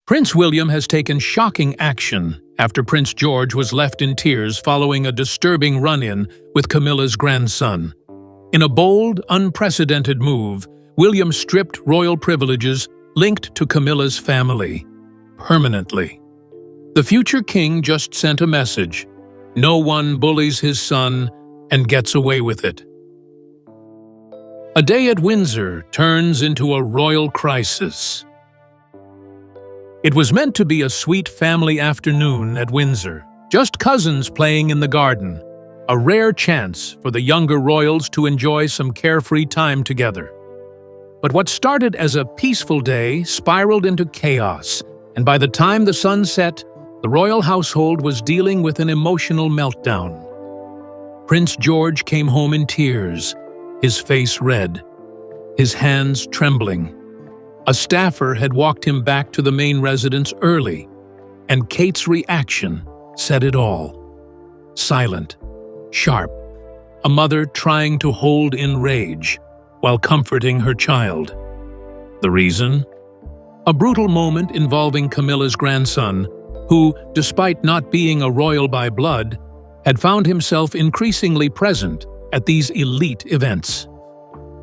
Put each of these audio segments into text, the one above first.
Prince William has taken shocking action after Prince George was left in tears following a disturbing run-in with Camilla's grandson. In a bold, unprecedented move, William stripped royal privileges linked to Camilla's family permanently. The future king just sent a message: no one bullies his son and gets away with it. A day at Windsor turns into a royal crisis. It was meant to be a sweet family afternoon at Windsor, just cousins playing in the garden, a rare chance for the younger royals to enjoy some carefree time together. But what started as a peaceful day spiraled into chaos, and by the time the sun set, the royal household was dealing with an emotional meltdown. Prince George came home in tears, his face red, his hands trembling. A staffer had walked him back to the main residence early, and Kate's reaction said it all. Silent, sharp, a mother trying to hold in rage while comforting her child. The reason? A brutal moment involving Camilla's grandson, who, despite not being a royal by blood, had found himself increasingly present at these elite events.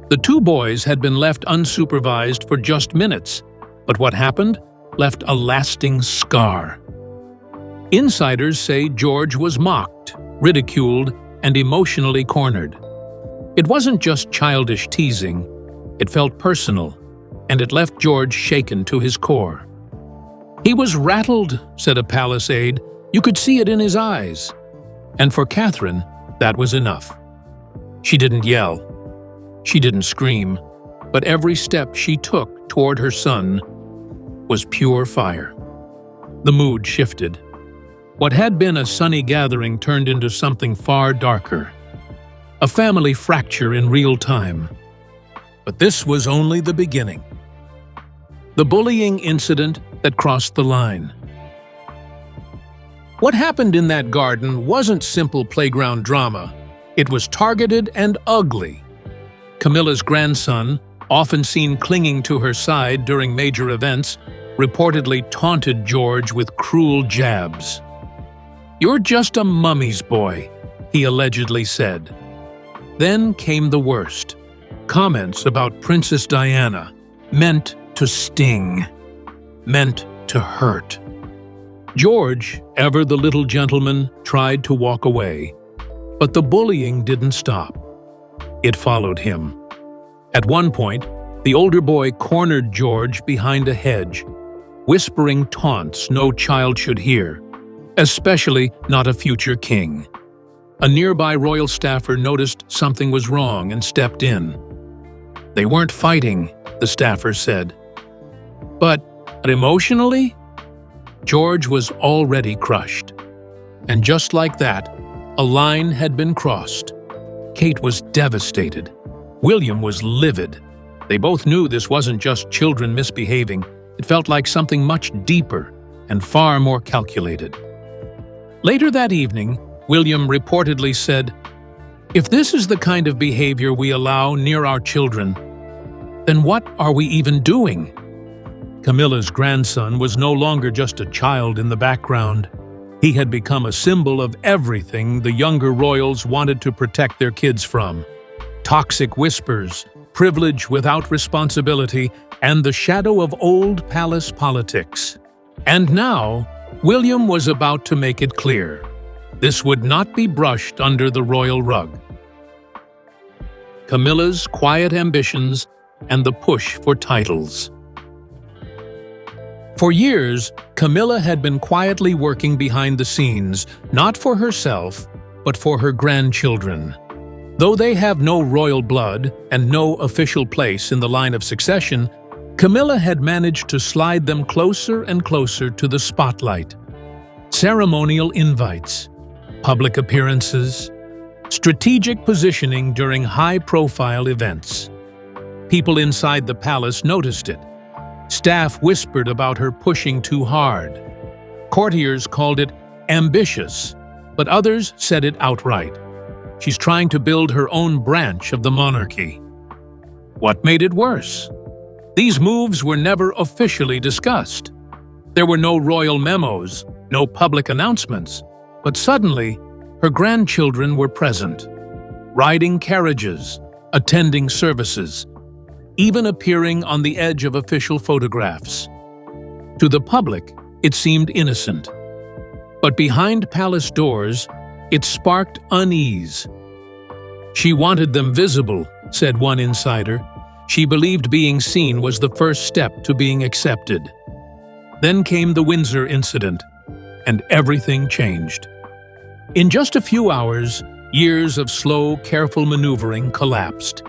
The two boys had been left unsupervised for just minutes, but what happened left a lasting scar. Insiders say George was mocked, ridiculed, and emotionally cornered. It wasn't just childish teasing, it felt personal, and it left George shaken to his core. "He was rattled," said a palace aide. "You could see it in his eyes." And for Catherine, that was enough. She didn't yell. She didn't scream, but every step she took toward her son was pure fire. The mood shifted. What had been a sunny gathering turned into something far darker. A family fracture in real time. But this was only the beginning. The bullying incident that crossed the line. What happened in that garden wasn't simple playground drama. It was targeted and ugly. Camilla's grandson, often seen clinging to her side during major events, reportedly taunted George with cruel jabs. "You're just a mummy's boy," he allegedly said. Then came the worst. Comments about Princess Diana, meant to sting, meant to hurt. George, ever the little gentleman, tried to walk away, but the bullying didn't stop. It followed him. At one point, the older boy cornered George behind a hedge, whispering taunts no child should hear, especially not a future king. A nearby royal staffer noticed something was wrong and stepped in. "They weren't fighting," the staffer said. But emotionally, George was already crushed. And just like that, a line had been crossed. Kate was devastated. William was livid. They both knew this wasn't just children misbehaving. It felt like something much deeper and far more calculated. Later that evening, William reportedly said, "If this is the kind of behavior we allow near our children, then what are we even doing?" Camilla's grandson was no longer just a child in the background. He had become a symbol of everything the younger royals wanted to protect their kids from: toxic whispers, privilege without responsibility, and the shadow of old palace politics. And now, William was about to make it clear. This would not be brushed under the royal rug. Camilla's quiet ambitions and the push for titles. For years, Camilla had been quietly working behind the scenes, not for herself, but for her grandchildren. Though they have no royal blood and no official place in the line of succession, Camilla had managed to slide them closer and closer to the spotlight. Ceremonial invites, public appearances, strategic positioning during high-profile events. People inside the palace noticed it. Staff whispered about her pushing too hard. Courtiers called it ambitious, but others said it outright. She's trying to build her own branch of the monarchy. What made it worse? These moves were never officially discussed. There were no royal memos, no public announcements, but suddenly, her grandchildren were present, riding carriages, attending services, even appearing on the edge of official photographs. To the public, it seemed innocent. But behind palace doors, it sparked unease. She wanted them visible, said one insider. She believed being seen was the first step to being accepted. Then came the Windsor incident, and everything changed. In just a few hours, years of slow, careful maneuvering collapsed.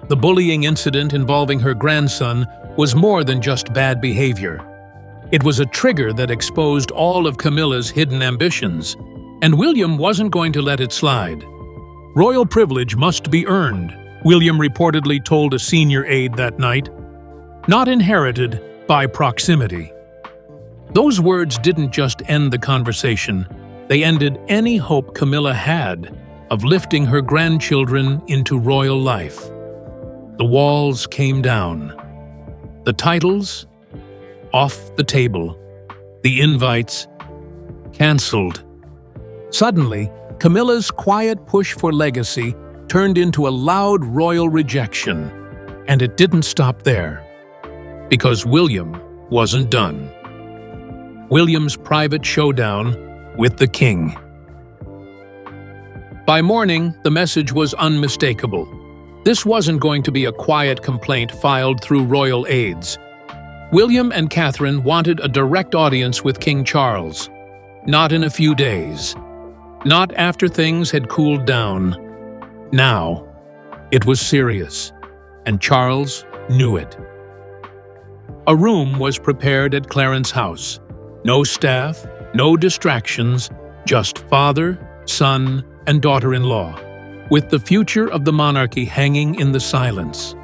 The bullying incident involving her grandson was more than just bad behavior. It was a trigger that exposed all of Camilla's hidden ambitions, and William wasn't going to let it slide. Royal privilege must be earned, William reportedly told a senior aide that night, not inherited by proximity. Those words didn't just end the conversation, they ended any hope Camilla had of lifting her grandchildren into royal life. The walls came down. The titles, off the table. The invites, cancelled. Suddenly, Camilla's quiet push for legacy turned into a loud royal rejection, and it didn't stop there. Because William wasn't done. William's private showdown with the king. By morning, the message was unmistakable. This wasn't going to be a quiet complaint filed through royal aides. William and Catherine wanted a direct audience with King Charles. Not in a few days. Not after things had cooled down. Now, it was serious, and Charles knew it. A room was prepared at Clarence House. No staff, no distractions, just father, son, and daughter-in-law, with the future of the monarchy hanging in the silence.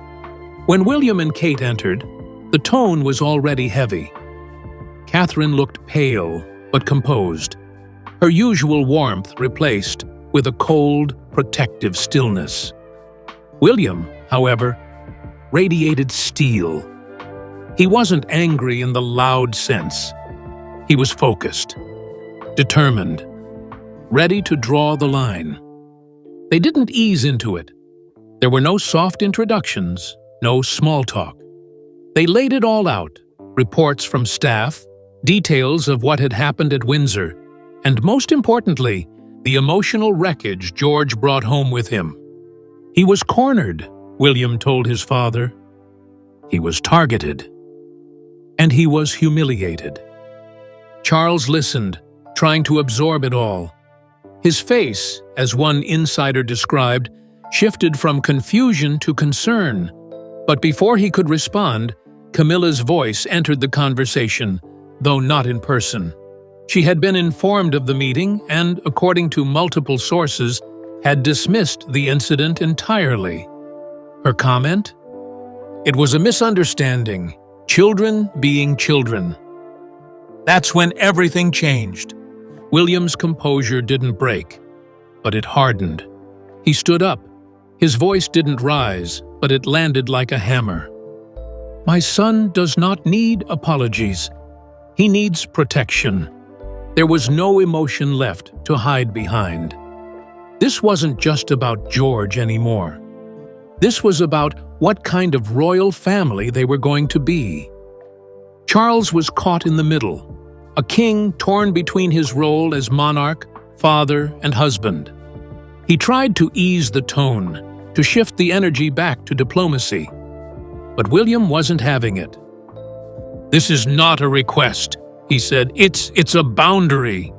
When William and Kate entered, the tone was already heavy. Catherine looked pale but composed, her usual warmth replaced with a cold, protective stillness. William, however, radiated steel. He wasn't angry in the loud sense. He was focused, determined, ready to draw the line. They didn't ease into it. There were no soft introductions, no small talk. They laid it all out, reports from staff, details of what had happened at Windsor, and most importantly, the emotional wreckage George brought home with him. He was cornered, William told his father. He was targeted. And he was humiliated. Charles listened, trying to absorb it all. His face, as one insider described, shifted from confusion to concern. But before he could respond, Camilla's voice entered the conversation, though not in person. She had been informed of the meeting and, according to multiple sources, had dismissed the incident entirely. Her comment? It was a misunderstanding. Children being children. That's when everything changed. William's composure didn't break, but it hardened. He stood up. His voice didn't rise, but it landed like a hammer. My son does not need apologies. He needs protection. There was no emotion left to hide behind. This wasn't just about George anymore. This was about what kind of royal family they were going to be. Charles was caught in the middle, a king torn between his role as monarch, father, and husband. He tried to ease the tone, to shift the energy back to diplomacy. But William wasn't having it. This is not a request, he said. It's a boundary,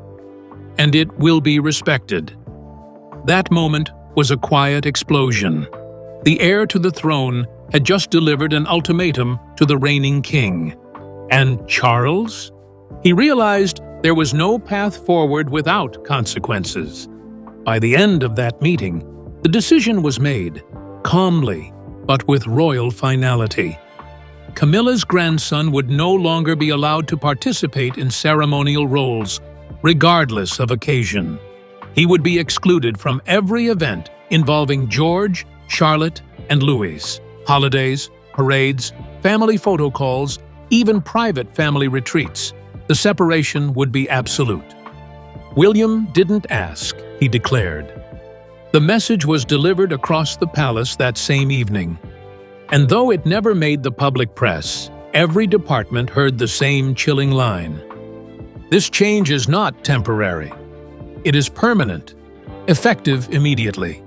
and it will be respected. That moment was a quiet explosion. The heir to the throne had just delivered an ultimatum to the reigning king. And Charles? He realized there was no path forward without consequences. By the end of that meeting, the decision was made, calmly, but with royal finality. Camilla's grandson would no longer be allowed to participate in ceremonial roles, regardless of occasion. He would be excluded from every event involving George, Charlotte, and Louis. Holidays, parades, family photo calls, even private family retreats. The separation would be absolute. William didn't ask, he declared. The message was delivered across the palace that same evening. And though it never made the public press, every department heard the same chilling line. This change is not temporary. It is permanent, effective immediately.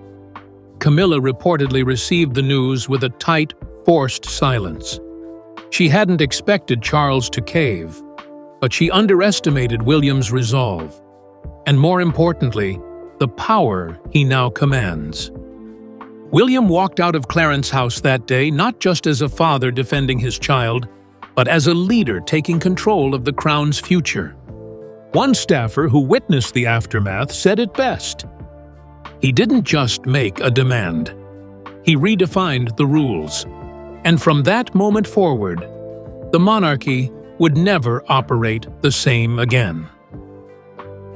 Camilla reportedly received the news with a tight, forced silence. She hadn't expected Charles to cave, but she underestimated William's resolve, and more importantly, the power he now commands. William walked out of Clarence House that day not just as a father defending his child, but as a leader taking control of the crown's future. One staffer who witnessed the aftermath said it best. He didn't just make a demand. He redefined the rules. And from that moment forward, the monarchy would never operate the same again.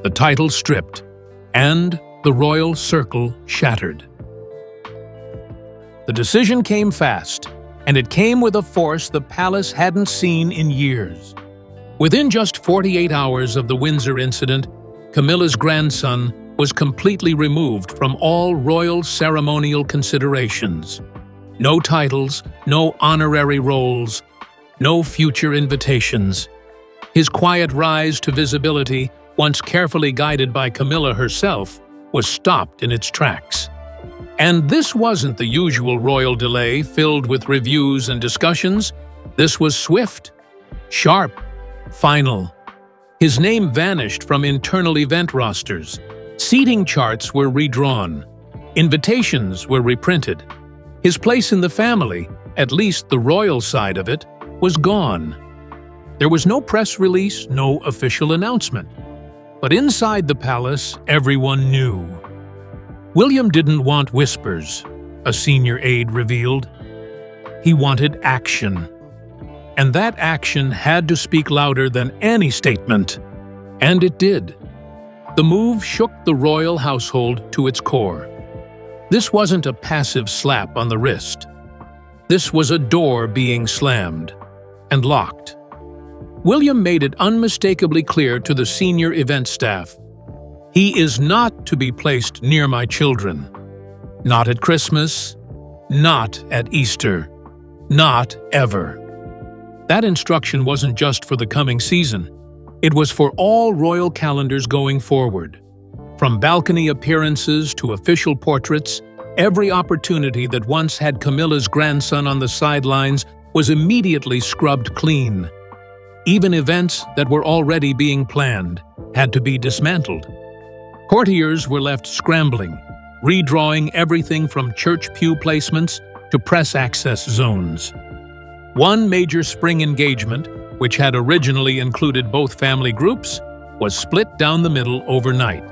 The title stripped, and the royal circle shattered. The decision came fast, and it came with a force the palace hadn't seen in years. Within just 48 hours of the Windsor incident, Camilla's grandson was completely removed from all royal ceremonial considerations. No titles, no honorary roles, no future invitations. His quiet rise to visibility, once carefully guided by Camilla herself, was stopped in its tracks. And this wasn't the usual royal delay filled with reviews and discussions. This was swift, sharp, final. His name vanished from internal event rosters. Seating charts were redrawn. Invitations were reprinted. His place in the family, at least the royal side of it, was gone. There was no press release, no official announcement. But inside the palace, everyone knew. William didn't want whispers, a senior aide revealed. He wanted action. And that action had to speak louder than any statement. And it did. The move shook the royal household to its core. This wasn't a passive slap on the wrist. This was a door being slammed and locked. William made it unmistakably clear to the senior event staff. He is not to be placed near my children. Not at Christmas, not at Easter, not ever. That instruction wasn't just for the coming season. It was for all royal calendars going forward. From balcony appearances to official portraits, every opportunity that once had Camilla's grandson on the sidelines was immediately scrubbed clean. Even events that were already being planned had to be dismantled. Courtiers were left scrambling, redrawing everything from church pew placements to press access zones. One major spring engagement, which had originally included both family groups, was split down the middle overnight.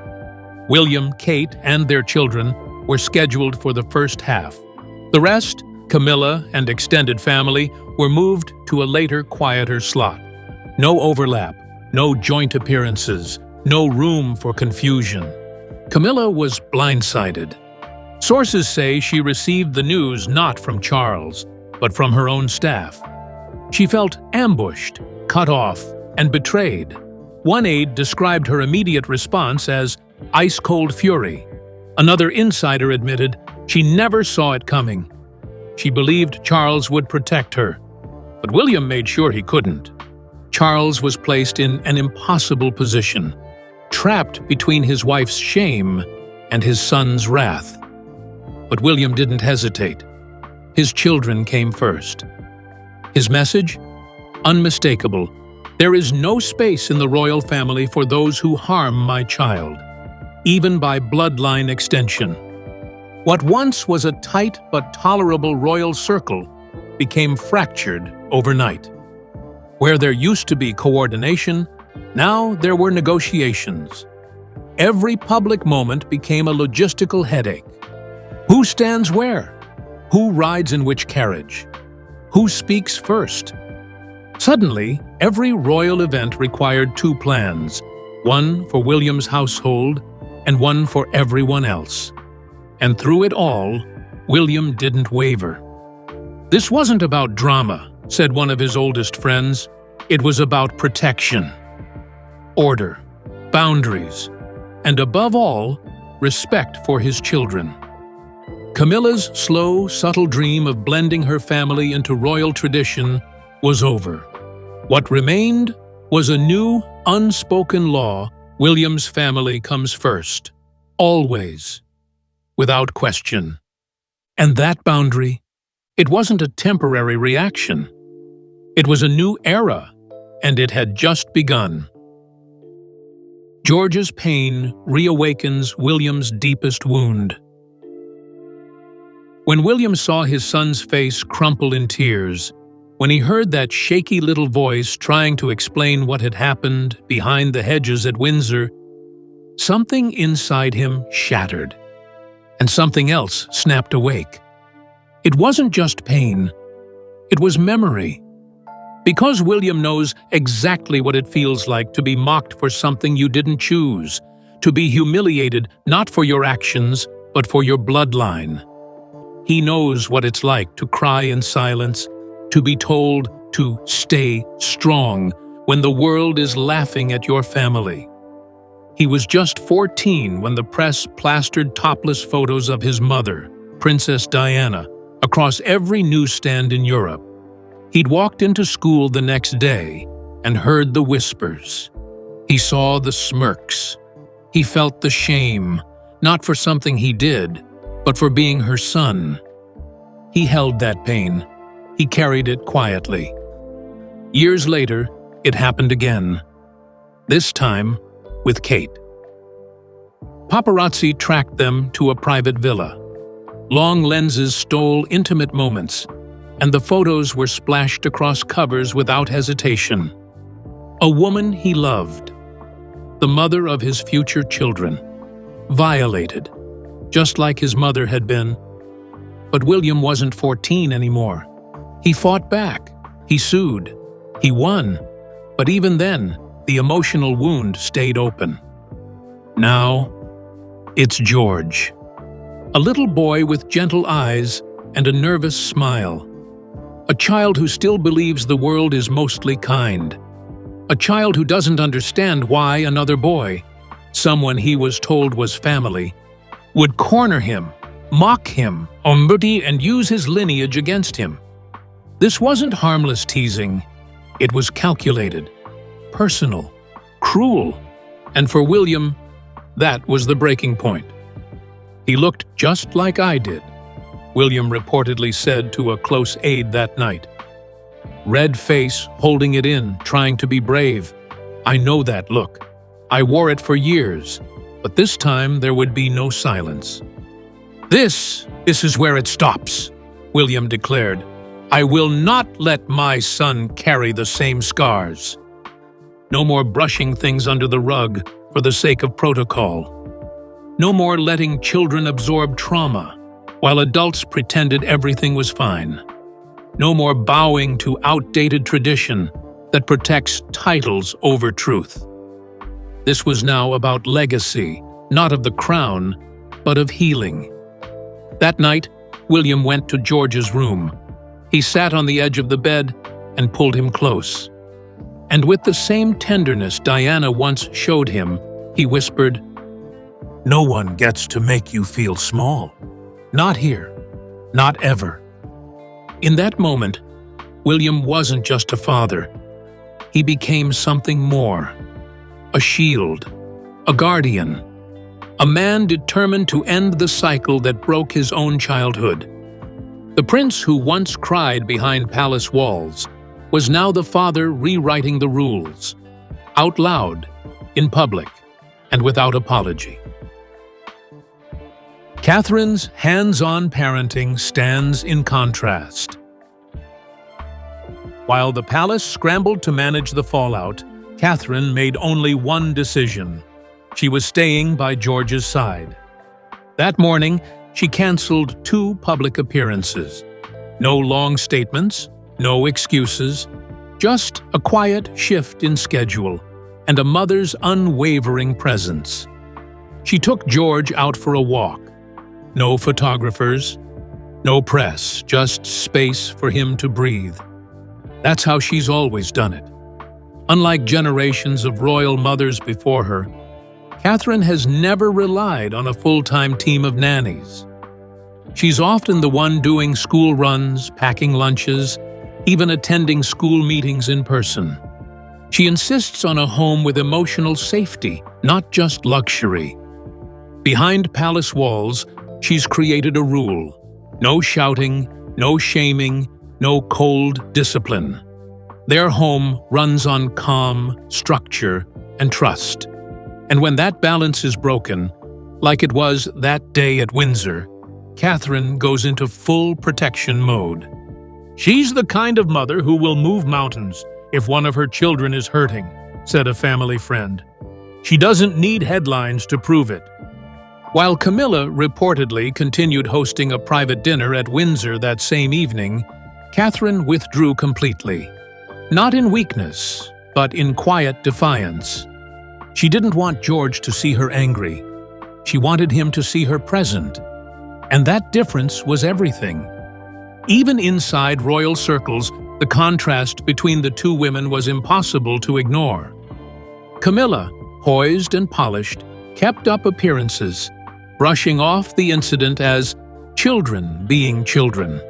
William, Kate, and their children were scheduled for the first half. The rest, Camilla and extended family, were moved to a later, quieter slot. No overlap, no joint appearances, no room for confusion. Camilla was blindsided. Sources say she received the news not from Charles, but from her own staff. She felt ambushed, cut off, and betrayed. One aide described her immediate response as ice-cold fury. Another insider admitted she never saw it coming. She believed Charles would protect her, but William made sure he couldn't. Charles was placed in an impossible position, trapped between his wife's shame and his son's wrath. But William didn't hesitate. His children came first. His message? Unmistakable. There is no space in the royal family for those who harm my child, even by bloodline extension. What once was a tight but tolerable royal circle became fractured overnight. Where there used to be coordination, now there were negotiations. Every public moment became a logistical headache. Who stands where? Who rides in which carriage? Who speaks first? Suddenly, every royal event required two plans, one for William's household and one for everyone else. And through it all, William didn't waver. This wasn't about drama, said one of his oldest friends. It was about protection. order, boundaries, and above all, respect for his children. Camilla's slow, subtle dream of blending her family into royal tradition was over. What remained was a new, unspoken law: William's family comes first, always, without question. And that boundary, it wasn't a temporary reaction. It was a new era, and it had just begun. George's pain reawakens William's deepest wound. When William saw his son's face crumple in tears, when he heard that shaky little voice trying to explain what had happened behind the hedges at Windsor, something inside him shattered, and something else snapped awake. It wasn't just pain, it was memory. Because William knows exactly what it feels like to be mocked for something you didn't choose, to be humiliated not for your actions, but for your bloodline. He knows what it's like to cry in silence, to be told to stay strong when the world is laughing at your family. He was just 14 when the press plastered topless photos of his mother, Princess Diana, across every newsstand in Europe. He'd walked into school the next day and heard the whispers. He saw the smirks. He felt the shame, not for something he did, but for being her son. He held that pain. He carried it quietly. Years later, it happened again. This time, with Kate. Paparazzi tracked them to a private villa. Long lenses stole intimate moments, and the photos were splashed across covers without hesitation. A woman he loved, the mother of his future children, violated, just like his mother had been. But William wasn't 14 anymore. He fought back, he sued, he won, but even then, the emotional wound stayed open. Now, it's George. A little boy with gentle eyes and a nervous smile. A child who still believes the world is mostly kind. A child who doesn't understand why another boy, someone he was told was family, would corner him, mock him, and use his lineage against him. This wasn't harmless teasing. It was calculated, personal, cruel, and for William, that was the breaking point. He looked just like I did, William reportedly said to a close aide that night. Red face, holding it in, trying to be brave. I know that look. I wore it for years, but this time there would be no silence. This is where it stops, William declared. I will not let my son carry the same scars. No more brushing things under the rug for the sake of protocol. No more letting children absorb trauma while adults pretended everything was fine. No more bowing to outdated tradition that protects titles over truth. This was now about legacy, not of the crown, but of healing. That night, William went to George's room. He sat on the edge of the bed and pulled him close. And with the same tenderness Diana once showed him, he whispered, "No one gets to make you feel small. Not here. Not ever." In that moment, William wasn't just a father. He became something more. A shield. A guardian. A man determined to end the cycle that broke his own childhood. The prince who once cried behind palace walls was now the father rewriting the rules, out loud, in public, and without apology. Catherine's hands-on parenting stands in contrast. While the palace scrambled to manage the fallout, Catherine made only one decision. She was staying by George's side. That morning, she canceled 2 public appearances. No long statements, no excuses, just a quiet shift in schedule and a mother's unwavering presence. She took George out for a walk. No photographers, no press, just space for him to breathe. That's how she's always done it. Unlike generations of royal mothers before her, Catherine has never relied on a full-time team of nannies. She's often the one doing school runs, packing lunches, even attending school meetings in person. She insists on a home with emotional safety, not just luxury. Behind palace walls, she's created a rule: no shouting, no shaming, no cold discipline. Their home runs on calm, structure, and trust. And when that balance is broken, like it was that day at Windsor, Catherine goes into full protection mode. "She's the kind of mother who will move mountains if one of her children is hurting," said a family friend. "She doesn't need headlines to prove it." While Camilla reportedly continued hosting a private dinner at Windsor that same evening, Catherine withdrew completely. Not in weakness, but in quiet defiance. She didn't want George to see her angry. She wanted him to see her present. And that difference was everything. Even inside royal circles, the contrast between the two women was impossible to ignore. Camilla, poised and polished, kept up appearances, brushing off the incident as children being children.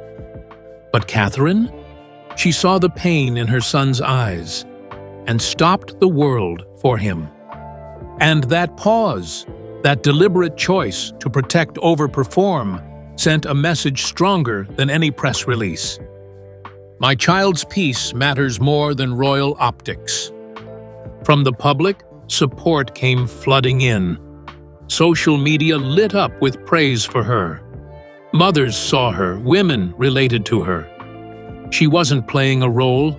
But Catherine? She saw the pain in her son's eyes and stopped the world for him. And that pause, that deliberate choice to protect over perform, sent a message stronger than any press release. "My child's peace matters more than royal optics." From the public, support came flooding in. Social media lit up with praise for her. Mothers saw her, women related to her. She wasn't playing a role,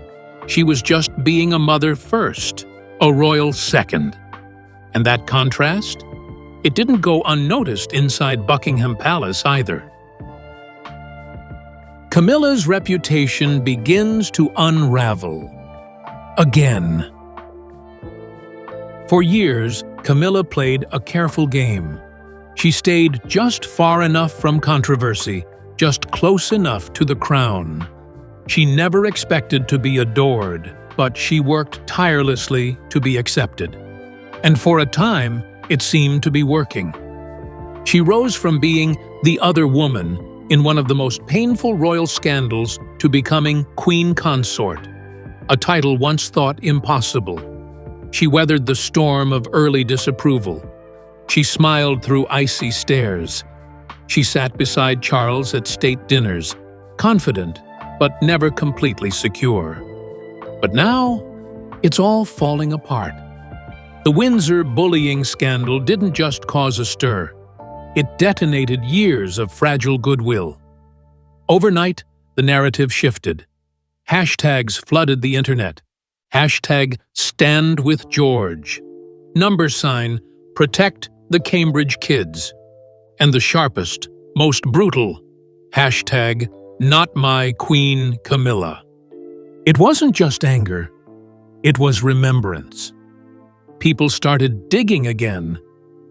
she was just being a mother first, a royal second. And that contrast? It didn't go unnoticed inside Buckingham Palace either. Camilla's reputation begins to unravel. Again. For years, Camilla played a careful game. She stayed just far enough from controversy, just close enough to the crown. She never expected to be adored, but she worked tirelessly to be accepted. And for a time, it seemed to be working. She rose from being the other woman in one of the most painful royal scandals to becoming Queen Consort, a title once thought impossible. She weathered the storm of early disapproval. She smiled through icy stares. She sat beside Charles at state dinners, confident but never completely secure. But now, it's all falling apart. The Windsor bullying scandal didn't just cause a stir. It detonated years of fragile goodwill. Overnight, the narrative shifted. Hashtags flooded the internet. Hashtag Stand with George. Number sign, Protect the Cambridge Kids. And the sharpest, most brutal, hashtag Not My Queen Camilla. It wasn't just anger, it was remembrance. People started digging again.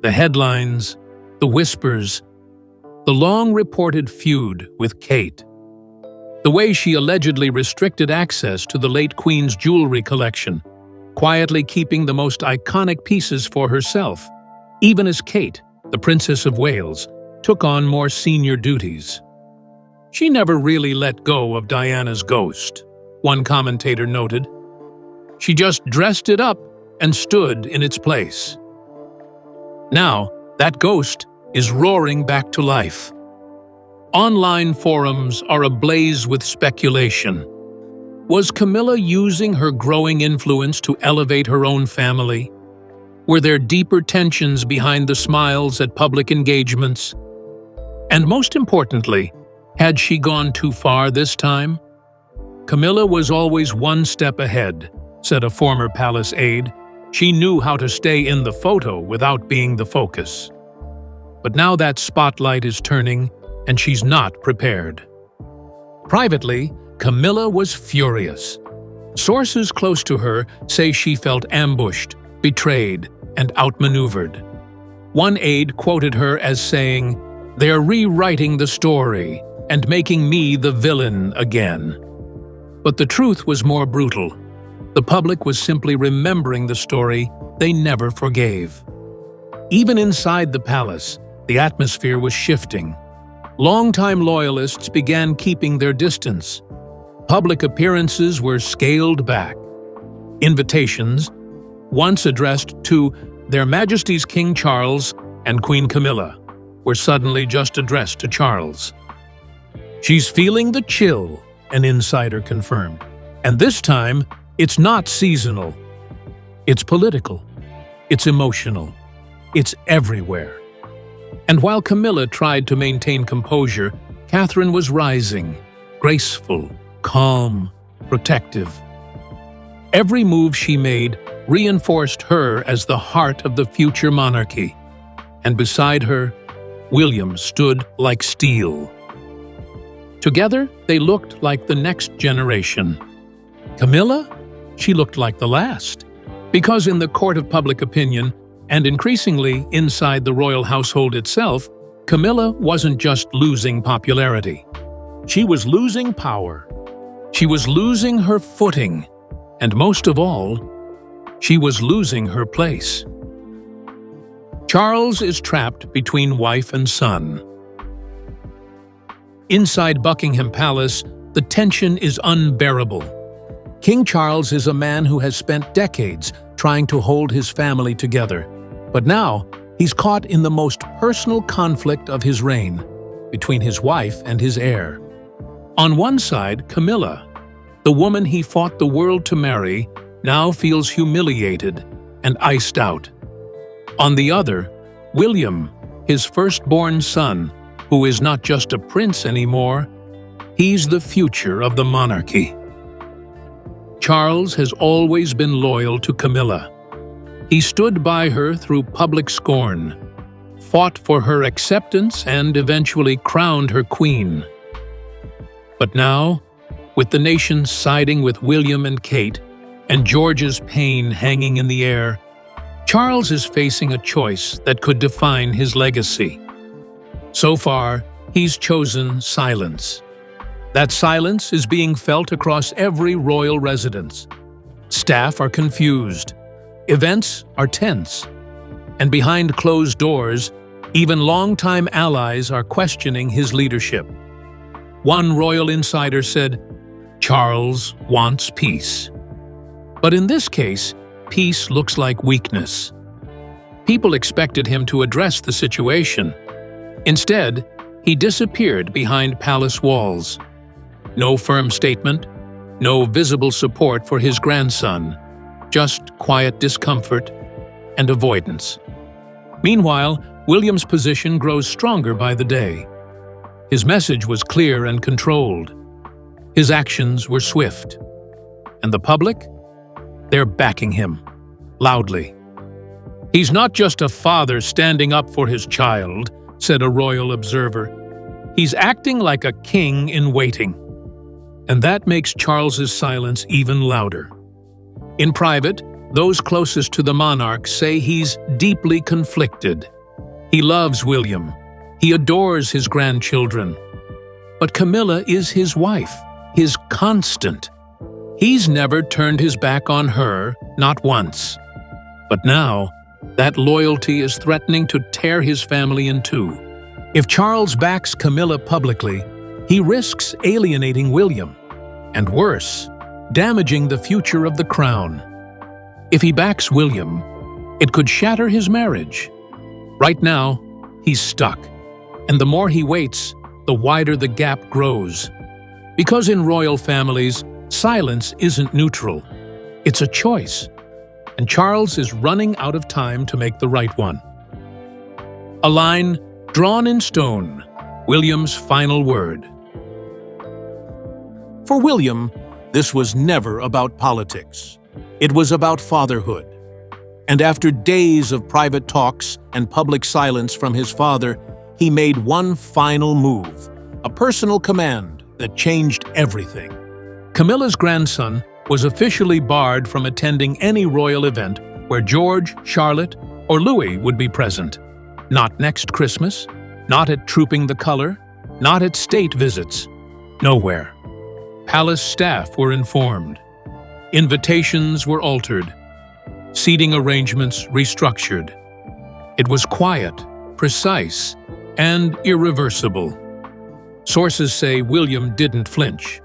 The headlines, the whispers, the long-reported feud with Kate. The way she allegedly restricted access to the late Queen's jewelry collection, quietly keeping the most iconic pieces for herself, even as Kate, the Princess of Wales, took on more senior duties. She never really let go of Diana's ghost, one commentator noted. She just dressed it up and stood in its place. Now, that ghost is roaring back to life. Online forums are ablaze with speculation. Was Camilla using her growing influence to elevate her own family? Were there deeper tensions behind the smiles at public engagements? And most importantly, had she gone too far this time? Camilla was always one step ahead, said a former palace aide. She knew how to stay in the photo without being the focus. But now that spotlight is turning, and she's not prepared. Privately, Camilla was furious. Sources close to her say she felt ambushed, betrayed, and outmaneuvered. One aide quoted her as saying, "They're rewriting the story and making me the villain again." But the truth was more brutal. The public was simply remembering the story they never forgave. Even inside the palace, the atmosphere was shifting. Longtime loyalists began keeping their distance. Public appearances were scaled back. Invitations, once addressed to Their Majesties King Charles and Queen Camilla, were suddenly just addressed to Charles. "She's feeling the chill," an insider confirmed. And this time, it's not seasonal. It's political. It's emotional. It's everywhere. And while Camilla tried to maintain composure, Catherine was rising, graceful, calm, protective. Every move she made reinforced her as the heart of the future monarchy. And beside her, William stood like steel. Together, they looked like the next generation. Camilla? She looked like the last. Because in the court of public opinion, and increasingly inside the royal household itself, Camilla wasn't just losing popularity. She was losing power. She was losing her footing. And most of all, she was losing her place. Charles is trapped between wife and son. Inside Buckingham Palace, the tension is unbearable. King Charles is a man who has spent decades trying to hold his family together. But now, he's caught in the most personal conflict of his reign, between his wife and his heir. On one side, Camilla, the woman he fought the world to marry, now feels humiliated and iced out. On the other, William, his firstborn son, who is not just a prince anymore, he's the future of the monarchy. Charles has always been loyal to Camilla. He stood by her through public scorn, fought for her acceptance, and eventually crowned her queen. But now, with the nation siding with William and Kate, and George's pain hanging in the air, Charles is facing a choice that could define his legacy. So far, he's chosen silence. That silence is being felt across every royal residence. Staff are confused. Events are tense. And behind closed doors, even longtime allies are questioning his leadership. One royal insider said, "Charles wants peace." But in this case, peace looks like weakness. People expected him to address the situation. Instead, he disappeared behind palace walls. No firm statement, no visible support for his grandson, just quiet discomfort and avoidance. Meanwhile, William's position grows stronger by the day. His message was clear and controlled. His actions were swift. And the public? They're backing him, loudly. "He's not just a father standing up for his child," said a royal observer. "He's acting like a king in waiting." And that makes Charles's silence even louder. In private, those closest to the monarch say he's deeply conflicted. He loves William. He adores his grandchildren. But Camilla is his wife, his constant. He's never turned his back on her, not once. But now, that loyalty is threatening to tear his family in two. If Charles backs Camilla publicly, he risks alienating William, and worse, damaging the future of the crown. If he backs William, it could shatter his marriage. Right now, he's stuck, and the more he waits, the wider the gap grows. Because in royal families, silence isn't neutral. It's a choice, and Charles is running out of time to make the right one. A line drawn in stone, William's final word. For William, this was never about politics. It was about fatherhood. And after days of private talks and public silence from his father, he made one final move, a personal command that changed everything. Camilla's grandson was officially barred from attending any royal event where George, Charlotte, or Louis would be present. Not next Christmas, not at Trooping the Color, not at state visits. Nowhere. Palace staff were informed. Invitations were altered, seating arrangements restructured. It was quiet, precise, and irreversible. Sources say William didn't flinch.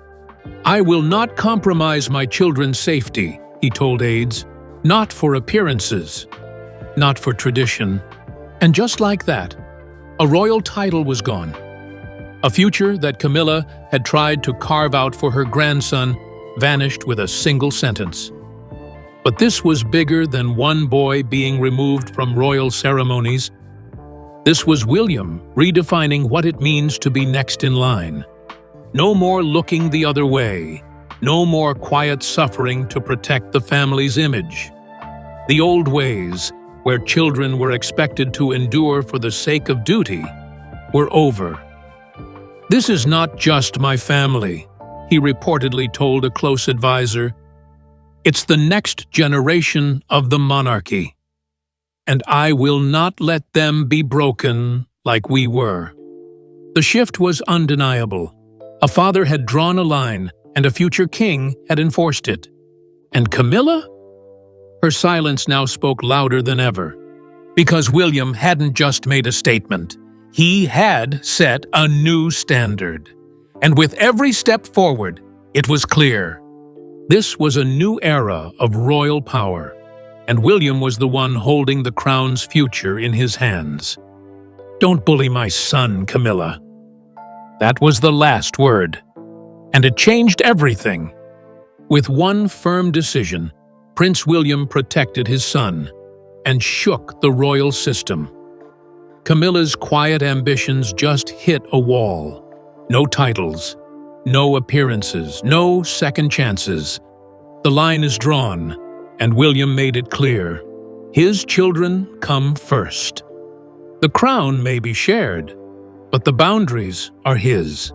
"I will not compromise my children's safety," he told aides, "not for appearances, not for tradition." And just like that, a royal title was gone. A future that Camilla had tried to carve out for her grandson vanished with a single sentence. But this was bigger than one boy being removed from royal ceremonies. This was William redefining what it means to be next in line. No more looking the other way. No more quiet suffering to protect the family's image. The old ways, where children were expected to endure for the sake of duty, were over. "This is not just my family," he reportedly told a close advisor. "It's the next generation of the monarchy. And I will not let them be broken like we were." The shift was undeniable. A father had drawn a line, and a future king had enforced it. And Camilla? Her silence now spoke louder than ever. Because William hadn't just made a statement. He had set a new standard. And with every step forward, it was clear. This was a new era of royal power, and William was the one holding the crown's future in his hands. "Don't bully my son, Camilla." That was the last word. And it changed everything. With one firm decision, Prince William protected his son and shook the royal system. Camilla's quiet ambitions just hit a wall. No titles, no appearances, no second chances. The line is drawn, and William made it clear. His children come first. The crown may be shared, but the boundaries are his.